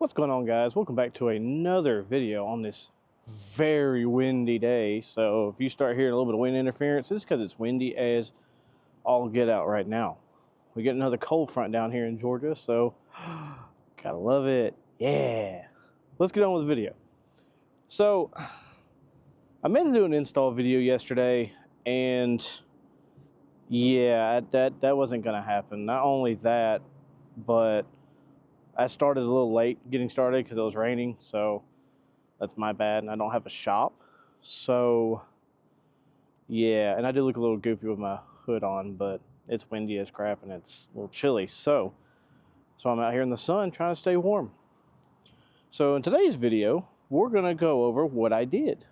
What's going on, guys? Welcome back to another video on this very windy day. So if you start hearing a little bit of wind interference, it's because it's windy as all get out right now. We get another cold front down here in Georgia, so gotta love it. Yeah. Let's get on with the video. So I meant to do an install video yesterday, and yeah, that wasn't gonna happen. Not only that, but I started a little late getting started because it was raining, so that's my bad, and I don't have a shop. So yeah, and I do look a little goofy with my hood on, but it's windy as crap and it's a little chilly. So I'm out here in the sun trying to stay warm. So in today's video, we're gonna go over what I did.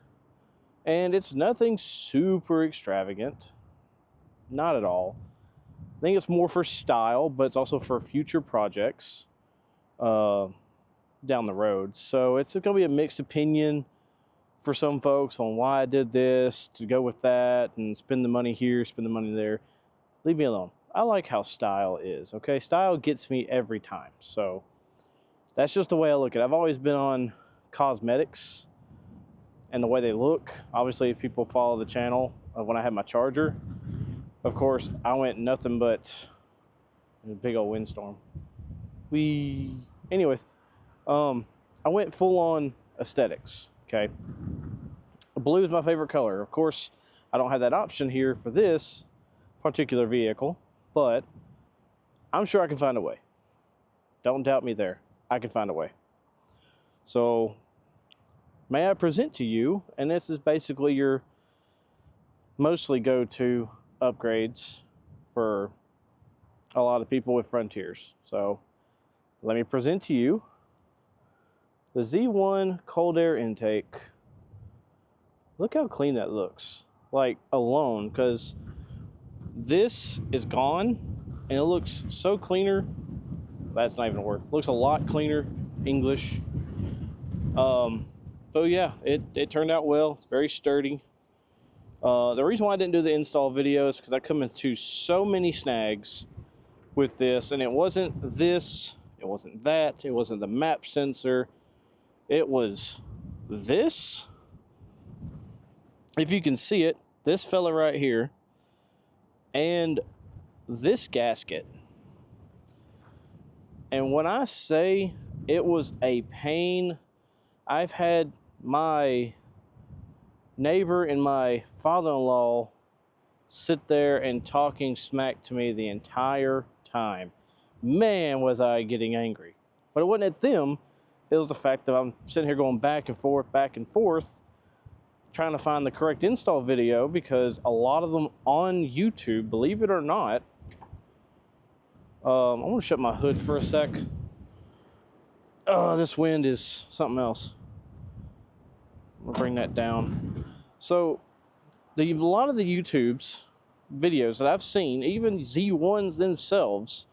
And it's nothing super extravagant, not at all. I think it's more for style, but it's also for future projects down the road. So it's going to be a mixed opinion for some folks on why I did this, to go with that, and spend the money here, spend the money there. Leave me alone. I like how style is, okay? Style gets me every time. So that's just the way I look at it. I've always been on cosmetics and the way they look. Obviously, if people follow the channel of when I had my Charger, of course, I went nothing but a big old windstorm. Anyways, I went full on aesthetics, okay? Blue is my favorite color. Of course, I don't have that option here for this particular vehicle, but I'm sure I can find a way. Don't doubt me there. I can find a way. So may I present to you, and this is basically your mostly go-to upgrades for a lot of people with Frontiers. So let me present to you the Z1 Cold Air Intake. Look how clean that looks, like alone, because this is gone and it looks so cleaner. That's not even a word. Looks a lot cleaner, English. So yeah, it turned out well. It's very sturdy. The reason why I didn't do the install video is because I come into so many snags with this, and it wasn't this, it wasn't that, it wasn't the map sensor, it was this. If you can see it, this fella right here, and this gasket. And when I say it was a pain, I've had my neighbor and my father-in-law sit there and talking smack to me the entire time. Man, was I getting angry. But it wasn't at them. It was the fact that I'm sitting here going back and forth, trying to find the correct install video, because a lot of them on YouTube, believe it or not, I'm going to shut my hood for a sec. This wind is something else. I'll bring that down. So a lot of the YouTube's videos that I've seen, even Z1s themselves,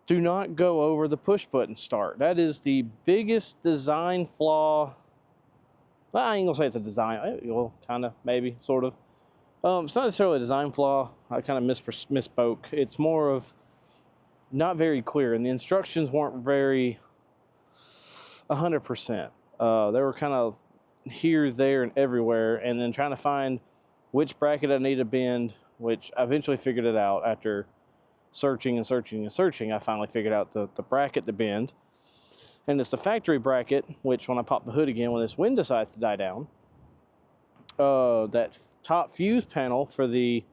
do not go over the push button start. That is the biggest design flaw. Well, I ain't gonna say it's a design, well, kind of, maybe, sort of. It's not necessarily a design flaw. I kind of misspoke. It's more of not very clear, and the instructions weren't very 100%. They were kind of here, there, and everywhere, and then trying to find which bracket I need to bend, which I eventually figured it out after searching and searching and searching. I finally figured out the bracket to bend, and it's the factory bracket, which when I pop the hood again, when this wind decides to die down, that top fuse panel for the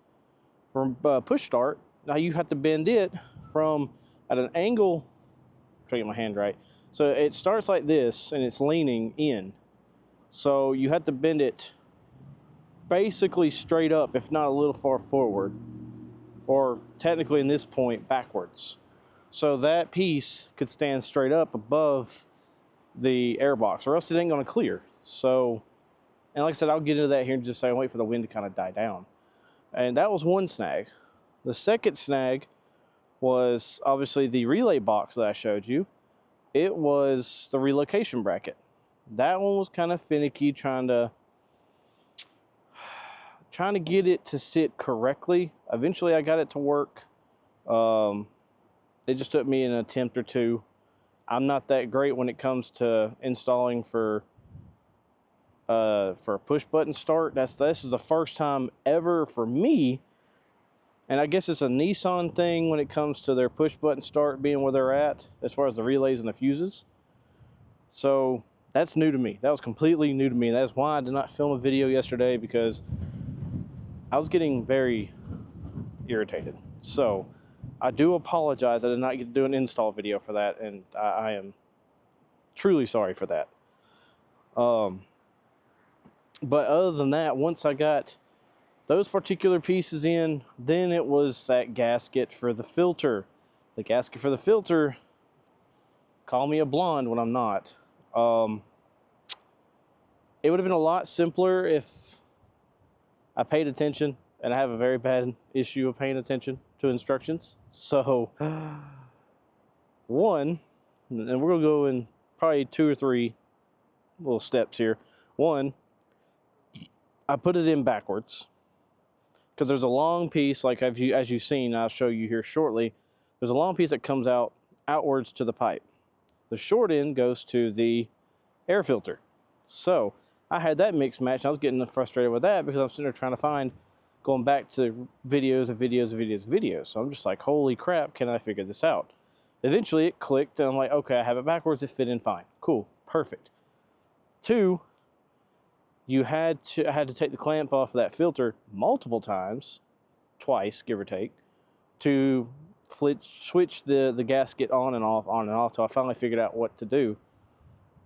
push start, now you have to bend it from at an angle. Try to get my hand right. So it starts like this and it's leaning in, so you have to bend it basically straight up, if not a little far forward, or technically in this point backwards, so that piece could stand straight up above the airbox, or else it ain't going to clear. So, and like I said, I'll get into that here in just a second. Wait for the wind to kind of die down. And that was one snag. The second snag was obviously the relay box that I showed you. It was the relocation bracket. That one was kind of finicky, trying to get it to sit correctly. Eventually I got it to work. It just took me an attempt or two. I'm not that great when it comes to installing for a push button start. This is the first time ever for me, and I guess it's a Nissan thing when it comes to their push button start being where they're at as far as the relays and the fuses. So that's new to me. That was completely new to me. That's why I did not film a video yesterday, because I was getting very irritated. So I do apologize. I did not get to do an install video for that, and I am truly sorry for that. But other than that, once I got those particular pieces in, then it was that gasket for the filter. The gasket for the filter, call me a blonde when I'm not. It would have been a lot simpler if I paid attention, and I have a very bad issue of paying attention to instructions. So, one, and we're gonna go in probably 2 or 3 little steps here. One, I put it in backwards, because there's a long piece, like as you've seen, I'll show you here shortly. There's a long piece that comes outwards to the pipe. The short end goes to the air filter. So I had that mix match, and I was getting frustrated with that, because I'm sitting there trying to going back to videos. So I'm just like, holy crap, can I figure this out? Eventually it clicked, and I'm like, okay, I have it backwards, it fit in fine. Cool, perfect. 2, I had to take the clamp off of that filter multiple times, twice, give or take, to switch the gasket on and off, till I finally figured out what to do.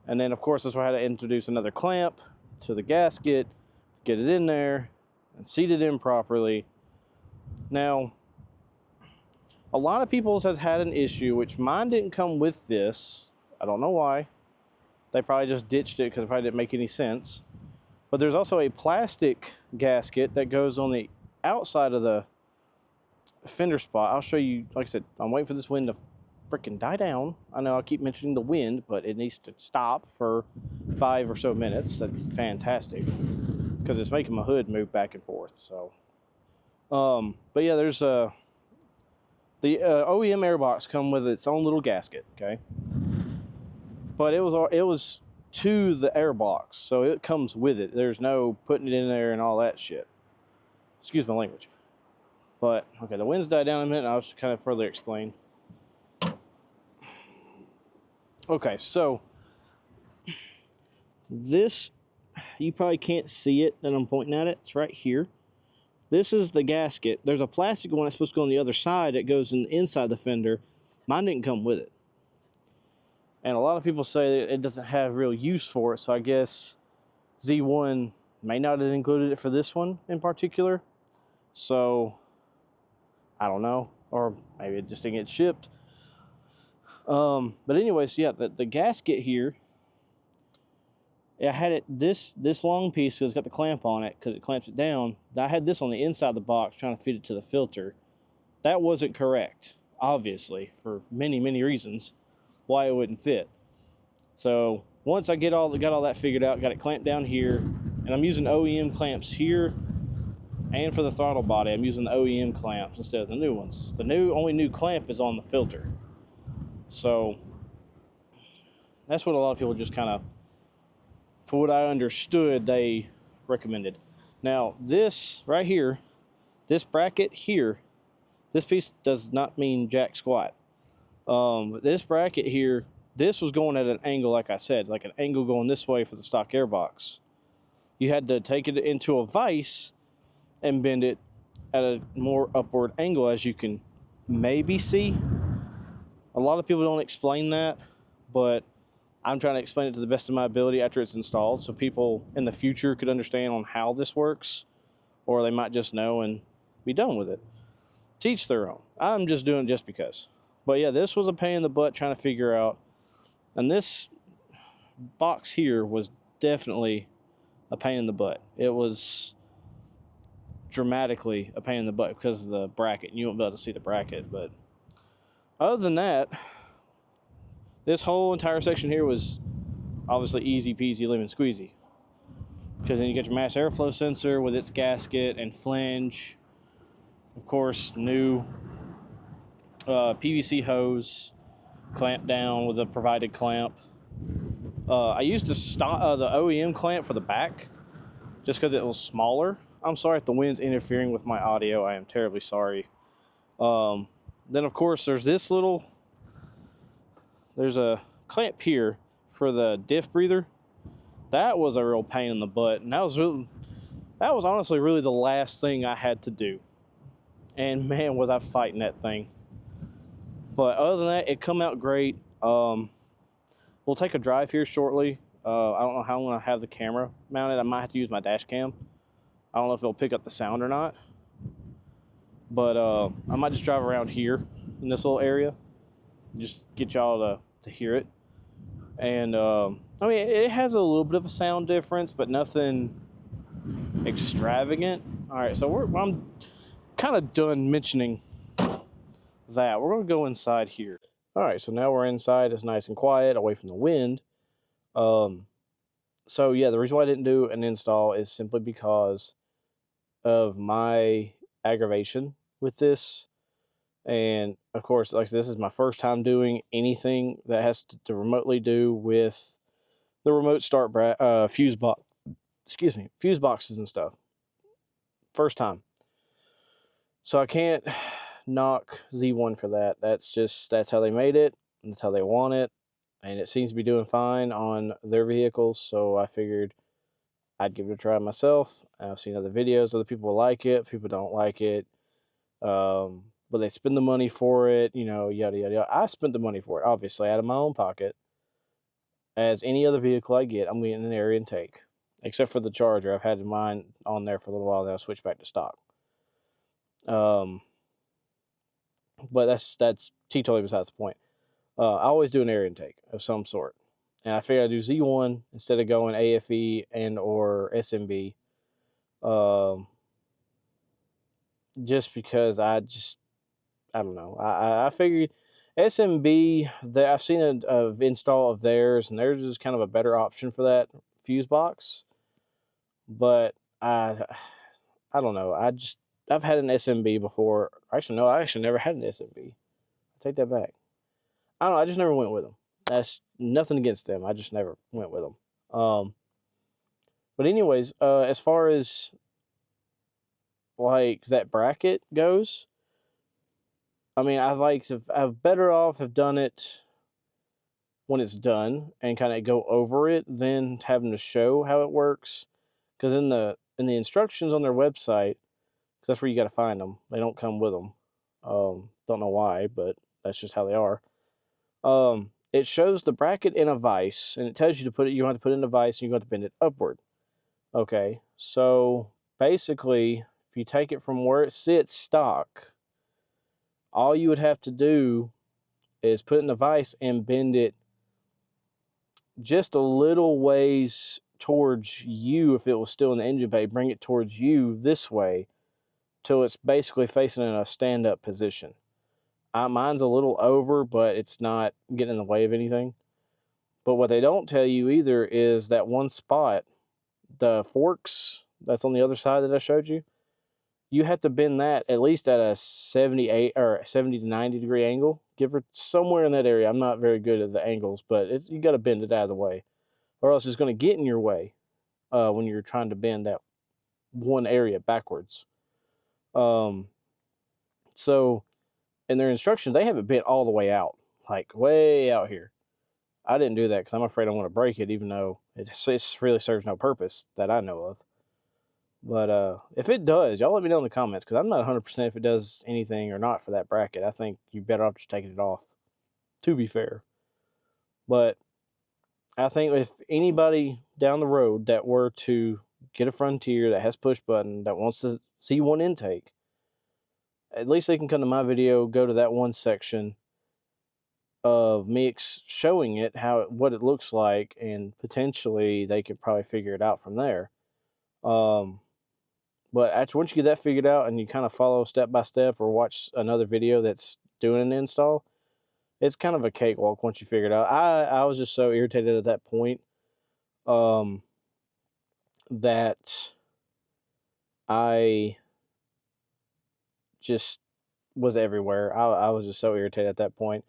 And then, of course, that's where I had to introduce another clamp to the gasket, get it in there, and seat it in properly. Now, a lot of people's has had an issue, which mine didn't come with this. I don't know why. They probably just ditched it because it probably didn't make any sense. But there's also a plastic gasket that goes on the outside of the fender spot. I'll show you. Like I said, I'm waiting for this wind to freaking die down. I know I keep mentioning the wind, but it needs to stop for 5 or so minutes. That'd be fantastic, because it's making my hood move back and forth. So, but yeah, there's the OEM airbox come with its own little gasket, okay? But it was to the airbox, so it comes with it. There's no putting it in there and all that shit. Excuse my language. But okay, the wind's died down a minute, and I'll just kind of further explain. Okay, so this, you probably can't see it that I'm pointing at it. It's right here. This is the gasket. There's a plastic one that's supposed to go on the other side that goes inside the fender. Mine didn't come with it. And a lot of people say that it doesn't have real use for it, so I guess Z1 may not have included it for this one in particular. So, I don't know. Or maybe it just didn't get shipped. But anyways, yeah, the gasket here, I had it this long piece, because it's got the clamp on it, because it clamps it down. I had this on the inside of the box trying to fit it to the filter. That wasn't correct, obviously, for many, many reasons why it wouldn't fit. So once I got all that figured out, got it clamped down here, and I'm using OEM clamps here, and for the throttle body, I'm using the OEM clamps instead of the new ones. The only new clamp is on the filter. So that's what a lot of people just kind of, for what I understood, they recommended. Now this right here, this bracket here, this piece does not mean jack squat. This bracket here, this was going at an angle, like I said, like an angle going this way for the stock airbox. You had to take it into a vise and bend it at a more upward angle, as you can maybe see. A lot of people don't explain that, but I'm trying to explain it to the best of my ability after it's installed, so people in the future could understand on how this works, or they might just know and be done with it. Teach their own. I'm just doing it just because. But yeah, this was a pain in the butt trying to figure out, and this box here was definitely a pain in the butt. It was dramatically a pain in the butt because of the bracket. You won't be able to see the bracket, but other than that, this whole entire section here was obviously easy peasy lemon squeezy, because then you get your mass airflow sensor with its gasket and flange, of course, new PVC hose, clamp down with a provided clamp. I used to stop the OEM clamp for the back just because it was smaller. I'm sorry if the wind's interfering with my audio. I am terribly sorry. Then of course there's a clamp here for the diff breather. That was a real pain in the butt, and that was honestly really the last thing I had to do. And man, was I fighting that thing. But other than that, it come out great. We'll take a drive here shortly. I don't know how I'm going to have the camera mounted. I might have to use my dash cam. I don't know if it'll pick up the sound or not. But I might just drive around here in this little area. Just get y'all to hear it. And I mean, it has a little bit of a sound difference, but nothing extravagant. All right, so I'm kind of done mentioning that. We're going to go inside here. All right, so now we're inside. It's nice and quiet, away from the wind. So yeah, the reason why I didn't do an install is simply because of my aggravation with this. And of course, like this is my first time doing anything that has to remotely do with the remote start fuse boxes and stuff. First time. So I can't knock Z1 for that. That's how they made it. That's how they want it. And it seems to be doing fine on their vehicles. So I figured I'd give it a try myself. I've seen other videos. Other people like it. People don't like it. But they spend the money for it, you know, yada, yada, yada. I spent the money for it, obviously, out of my own pocket. As any other vehicle I get, I'm getting an air intake. Except for the Charger. I've had mine on there for a little while, then I'll switch back to stock. But that's totally besides the point. I always do an air intake of some sort. And I figured I'd do Z1 instead of going AFE and or SMB. Just because I don't know. I figured SMB, I've seen an install of theirs, and theirs is kind of a better option for that fuse box. But I don't know. I've had an SMB before. Actually, no, I actually never had an SMB. I take that back. I don't know. I just never went with them. That's nothing against them. I just never went with them. But anyways, as far as like that bracket goes, I mean, I've better off have done it when it's done and kind of go over it than having to show how it works. Because in the instructions on their website, because that's where you got to find them. They don't come with them. Don't know why, but that's just how they are. It shows the bracket in a vise, and it tells you to put it. You have to put it in a vise, and you have to bend it upward. Okay, so basically, if you take it from where it sits stock, all you would have to do is put it in the vise and bend it just a little ways towards you. If it was still in the engine bay, bring it towards you this way till it's basically facing in a stand-up position. Mine's a little over, but it's not getting in the way of anything. But what they don't tell you either is that one spot, the forks that's on the other side that I showed you, you have to bend that at least at a 78 or 70 to 90 degree angle. Give it somewhere in that area. I'm not very good at the angles, but you got to bend it out of the way, or else it's going to get in your way when you're trying to bend that one area backwards. So in their instructions, they have it bent all the way out, like way out here. I didn't do that because I'm afraid I'm going to break it, even though it really serves no purpose that I know of. But if it does, y'all let me know in the comments, because I'm not 100% if it does anything or not for that bracket. I think you're better off just taking it off, to be fair. But I think if anybody down the road that were to get a Frontier that has push button, that wants the Z1 intake, at least they can come to my video, go to that one section of me showing it, what it looks like, and potentially they could probably figure it out from there. But actually, once you get that figured out and you kind of follow step by step or watch another video that's doing an install, it's kind of a cakewalk once you figure it out. I was just so irritated at that point that I just was everywhere. I was just so irritated at that point.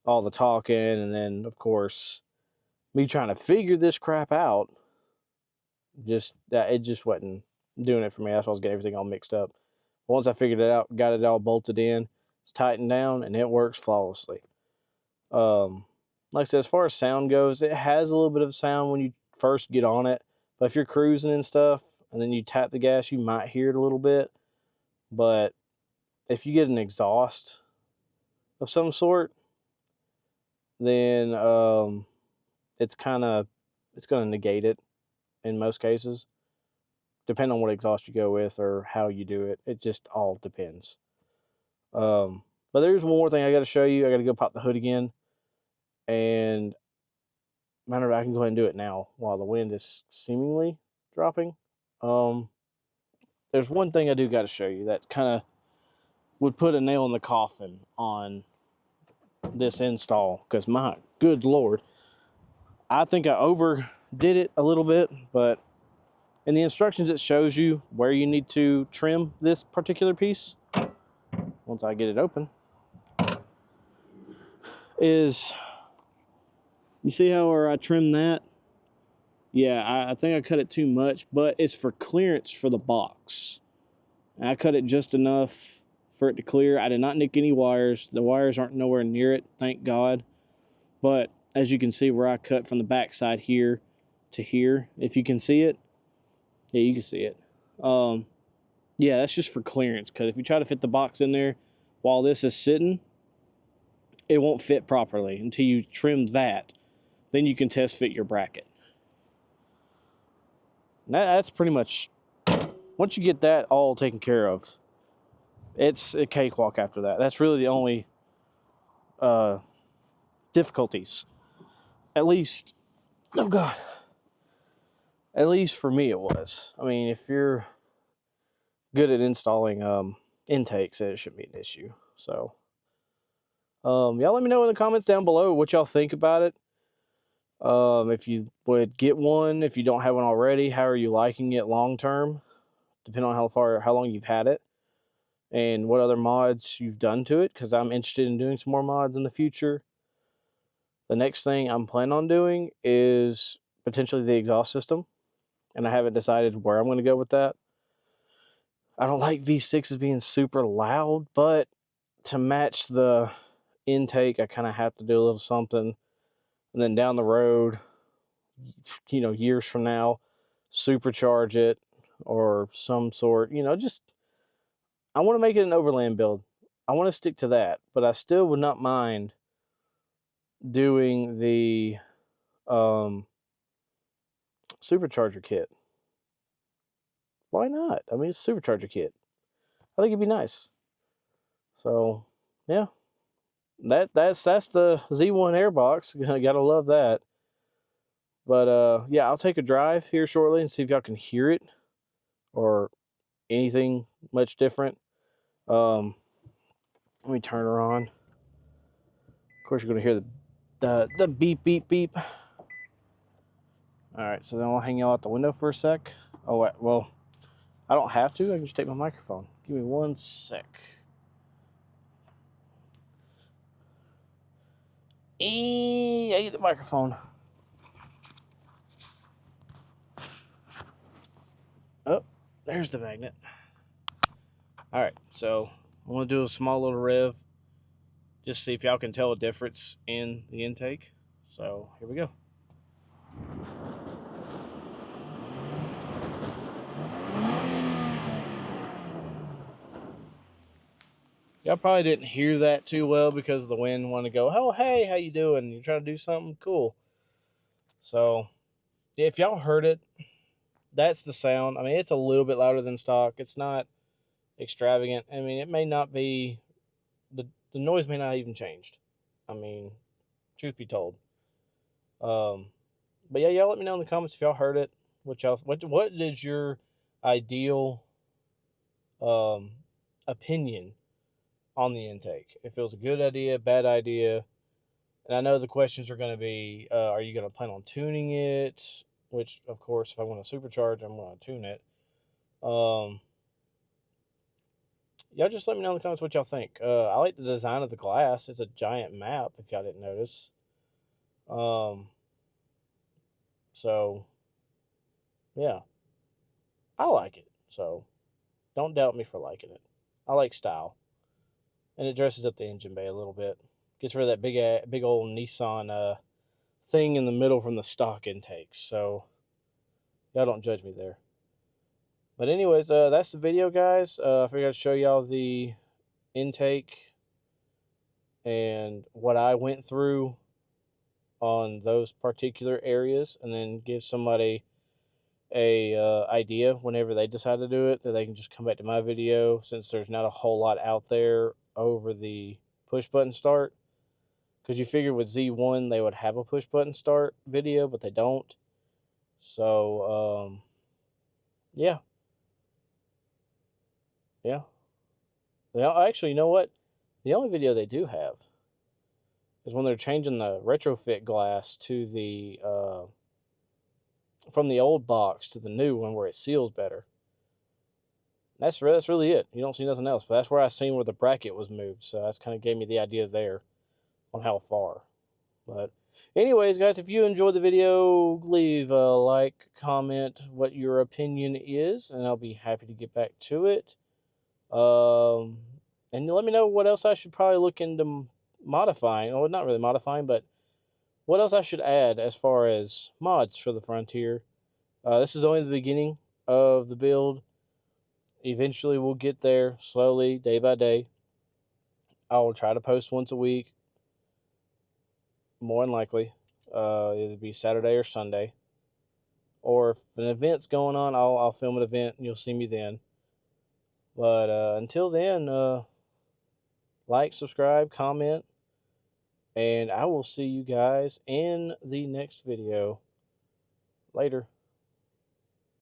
all the talking, and then of course me trying to figure this crap out, it just wasn't doing it for me. That's why I was getting everything all mixed up. Once I figured it out, got it all bolted in, it's tightened down, and it works flawlessly. Like I said, as far as sound goes, it has a little bit of sound when you first get on it, but if you're cruising and stuff and then you tap the gas, you might hear it a little bit. But if you get an exhaust of some sort, then it's going to negate it in most cases, depending on what exhaust you go with or how you do it. It just all depends. But there's one more thing I got to show you. I got to go pop the hood again, and matter of fact, I can go ahead and do it now while the wind is seemingly dropping. There's one thing I do got to show you that kind of would put a nail in the coffin on this install, because my good Lord, I think I overdid it a little bit, but in the instructions it shows you where you need to trim this particular piece. Once I get it open, is you see how where I trimmed that? Yeah, I think I cut it too much, but it's for clearance for the box. And I cut it just enough for it to clear. I did not nick any wires. The wires aren't nowhere near it, thank God. But as you can see where I cut from the back side here to here, if you can see it, yeah, you can see it. Yeah, that's just for clearance, because if you try to fit the box in there while this is sitting, it won't fit properly until you trim that. Then you can test fit your bracket. That's pretty much, once you get that all taken care of, it's a cakewalk after that. That's really the only difficulties. At least, oh God, at least for me it was. I mean, if you're good at installing intakes, it shouldn't be an issue. So, y'all let me know in the comments down below what y'all think about it. If you would get one, if you don't have one already, how are you liking it long term? Depending on how long you've had it, and what other mods you've done to it, because I'm interested in doing some more mods in the future. The next thing I'm planning on doing is potentially the exhaust system, and I haven't decided where I'm going to go with that. I don't like V6s being super loud, but to match the intake, I kind of have to do a little something. And then down the road, years from now, supercharge it or some sort, just, I want to make it an overland build. I want to stick to that, but I still would not mind doing the supercharger kit. Why not? I mean, it's a supercharger kit. I think it'd be nice. So, yeah. That's the Z1 Airbox. Gotta love that. But yeah, I'll take a drive here shortly and see if y'all can hear it or anything much different. Let me turn her on. Of course, you're gonna hear the beep beep beep. All right, so then I'll hang y'all out the window for a sec. Oh wait, well, I don't have to. I can just take my microphone. Give me one sec. I get the microphone. Oh, there's the magnet. All right, so I'm gonna do a small little rev, just see if y'all can tell a difference in the intake. So here we go. Y'all probably didn't hear that too well because the wind wanted to go, oh, hey, how you doing? You trying to do something cool. So if y'all heard it, that's the sound. I mean, it's a little bit louder than stock. It's not extravagant. I mean, it may not be, the noise may not even changed. I mean, truth be told. But yeah, y'all let me know in the comments if y'all heard it. What is your ideal opinion on the intake? If it was a good idea, bad idea. And I know the questions are going to be, are you going to plan on tuning it? Which, of course, if I want to supercharge, I'm going to tune it. y'all just let me know in the comments what y'all think. I like the design of the glass. It's a giant map, if y'all didn't notice. So yeah, I like it. So don't doubt me for liking it. I like style, and it dresses up the engine bay a little bit. Gets rid of that big old Nissan thing in the middle from the stock intakes. So y'all don't judge me there. But anyways, that's the video, guys. I figured I'd show y'all the intake and what I went through on those particular areas, and then give somebody a idea whenever they decide to do it, that they can just come back to my video, since there's not a whole lot out there over the push button start. Because you figure with Z1 they would have a push button start video, but they don't. So yeah. Actually, you know what? The only video they do have is when they're changing the retrofit glass to the from the old box to the new one, where it seals better. That's really it. You don't see nothing else. But that's where I seen where the bracket was moved. So that's kind of gave me the idea there on how far. But anyways, guys, if you enjoyed the video, leave a like, comment what your opinion is, and I'll be happy to get back to it. And let me know what else I should probably look into modifying. Well, not really modifying, but what else I should add as far as mods for the Frontier. This is only the beginning of the build. Eventually, we'll get there slowly, day by day. I will try to post once a week, more than likely. It'll be Saturday or Sunday. Or if an event's going on, I'll film an event and you'll see me then. But until then, like, subscribe, comment, and I will see you guys in the next video. Later.